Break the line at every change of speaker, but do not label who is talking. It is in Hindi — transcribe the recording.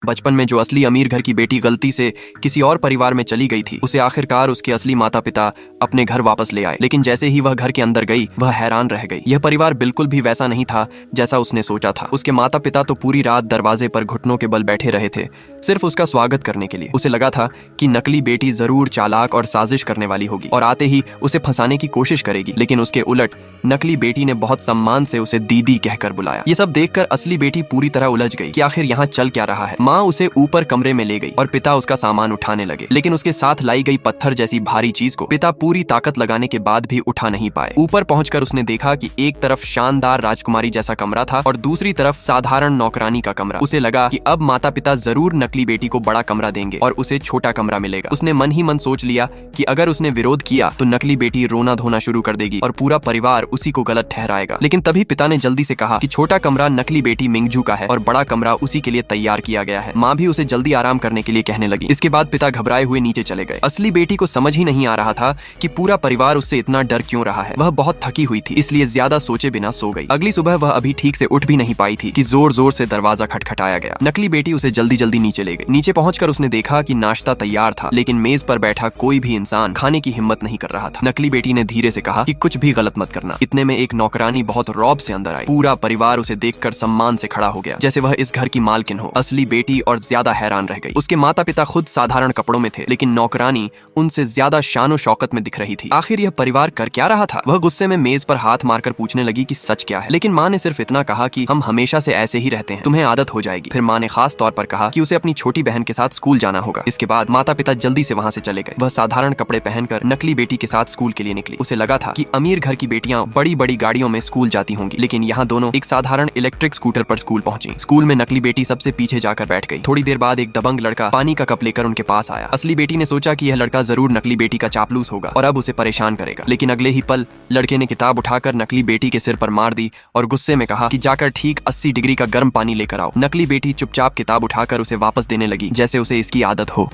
बचपन में जो असली अमीर घर की बेटी गलती से किसी और परिवार में चली गई थी, उसे आखिरकार उसके असली माता पिता अपने घर वापस ले आए। लेकिन जैसे ही वह घर के अंदर गई, वह हैरान रह गई। यह परिवार बिल्कुल भी वैसा नहीं था जैसा उसने सोचा था। उसके माता पिता तो पूरी रात दरवाजे पर घुटनों के बल बैठे रहे थे, सिर्फ उसका स्वागत करने के लिए। उसे लगा था कि नकली बेटी जरूर चालाक और साजिश करने वाली होगी और आते ही उसे फंसाने की कोशिश करेगी। लेकिन उसके उलट नकली बेटी ने बहुत सम्मान से उसे दीदी कहकर बुलाया। ये सब देखकर असली बेटी पूरी तरह उलझ गई कि आखिर यहाँ चल क्या रहा है। माँ उसे ऊपर कमरे में ले गई और पिता उसका सामान उठाने लगे, लेकिन उसके साथ लाई गई पत्थर जैसी भारी चीज को पिता पूरी ताकत लगाने के बाद भी उठा नहीं पाए। ऊपर पहुंचकर उसने देखा कि एक तरफ शानदार राजकुमारी जैसा कमरा था और दूसरी तरफ साधारण नौकरानी का कमरा। उसे लगा कि अब माता पिता जरूर नकली बेटी को बड़ा कमरा देंगे और उसे छोटा कमरा मिलेगा। उसने मन ही मन सोच लिया कि अगर उसने विरोध किया तो नकली बेटी रोना धोना शुरू कर देगी और पूरा परिवार उसी को गलत ठहराएगा। लेकिन तभी पिता ने जल्दी से कहा कि छोटा कमरा नकली बेटी मिंगजू का है और बड़ा कमरा उसी के लिए तैयार किया गया है। माँ भी उसे जल्दी आराम करने के लिए कहने लगी। इसके बाद पिता घबराए हुए नीचे चले गए। असली बेटी को समझ ही नहीं आ रहा था कि पूरा परिवार उससे इतना डर क्यों रहा है। वह बहुत थकी हुई थी, इसलिए ज्यादा सोचे बिना सो गई। अगली सुबह वह अभी ठीक से उठ भी नहीं पाई थी कि जोर जोर से दरवाजा खटखटाया गया। नकली बेटी उसे जल्दी जल्दी नीचे ले गई। नीचे पहुंचकर उसने देखा कि नाश्ता तैयार था, लेकिन मेज पर बैठा कोई भी इंसान खाने की हिम्मत नहीं कर रहा था। नकली बेटी ने धीरे से कहा कि कुछ भी गलत मत करना। इतने में एक नौकरानी बहुत रौब से अंदर आई। पूरा परिवार उसे देखकर सम्मान से खड़ा हो गया, जैसे वह इस घर की मालकिन हो। असली बेटी और ज्यादा हैरान रह गई। उसके माता पिता खुद साधारण कपड़ों में थे, लेकिन नौकरानी उनसे ज्यादा शानो शौकत में दिख रही थी। आखिर यह परिवार कर क्या रहा था? वह गुस्से में मेज पर हाथ मारकर पूछने लगी कि सच क्या है। लेकिन माँ ने सिर्फ इतना कहा कि हम हमेशा से ऐसे ही रहते हैं, तुम्हें आदत हो जाएगी। फिर माँ ने खास तौर पर कहा कि उसे अपनी छोटी बहन के साथ स्कूल जाना होगा। इसके बाद माता पिता जल्दी से वहाँ से चले गए। वह साधारण कपड़े पहनकर नकली बेटी के साथ स्कूल के लिए निकली। उसे लगा था कि अमीर घर की बेटियां बड़ी बड़ी गाड़ियों में स्कूल जाती होंगी, लेकिन यहाँ दोनों एक साधारण इलेक्ट्रिक स्कूटर पर स्कूल पहुंची। स्कूल में नकली बेटी सबसे पीछे जाकर बैठ गई। थोड़ी देर बाद एक दबंग लड़का पानी का कप लेकर उनके पास आया। असली बेटी ने सोचा कि यह लड़का जरूर नकली बेटी का चापलूस होगा और अब उसे परेशान करेगा। लेकिन अगले ही पल लड़के ने किताब उठाकर नकली बेटी के सिर पर मार दी और गुस्से में कहा कि जाकर ठीक 80 डिग्री का गर्म पानी लेकर आओ। नकली बेटी चुपचाप किताब उठाकर उसे वापस देने लगी, जैसे उसे इसकी आदत हो।